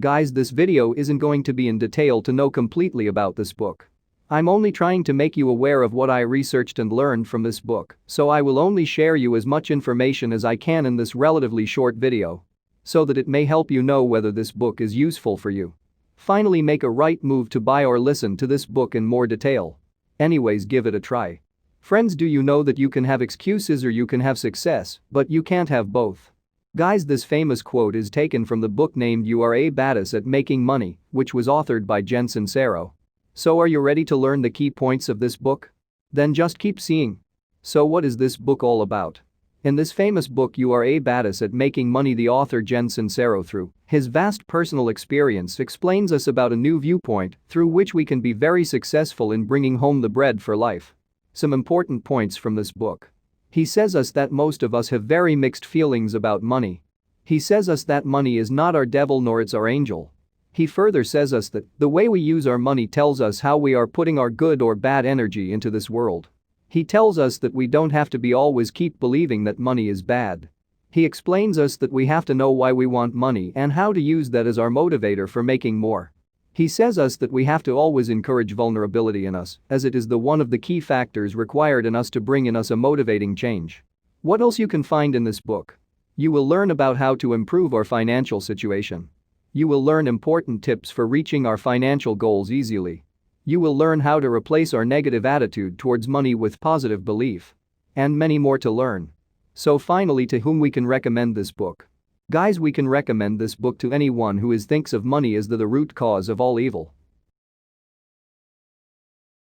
Guys, this video isn't going to be in detail to know completely about this book. I'm only trying to make you aware of what I researched and learned from this book, so I will only share you as much information as I can in this relatively short video, so that it may help you know whether this book is useful for you. Finally, make a right move to buy or listen to this book in more detail. Anyways, give it a try. Friends, do you know that you can have excuses or you can have success, but you can't have both? Guys, this famous quote is taken from the book named You Are a Badass at Making Money, which was authored by Sincero. So are you ready to learn the key points of this book? Then just keep seeing. So what is this book all about? In this famous book You Are a Badass at Making Money, the author Sincero, through his vast personal experience, explains us about a new viewpoint through which we can be very successful in bringing home the bread for life. Some important points from this book. He says us that most of us have very mixed feelings about money. He says us that money is not our devil nor it's our angel. He further says us that the way we use our money tells us how we are putting our good or bad energy into this world. He tells us that we don't have to be always keep believing that money is bad. He explains us that we have to know why we want money and how to use that as our motivator for making more. He says us that we have to always encourage vulnerability in us, as it is the one of the key factors required in us to bring in us a motivating change. What else you can find in this book? You will learn about how to improve our financial situation. You will learn important tips for reaching our financial goals easily. You will learn how to replace our negative attitude towards money with positive belief. And many more to learn. So finally, to whom we can recommend this book? Guys, we can recommend this book to anyone who thinks of money as the root cause of all evil.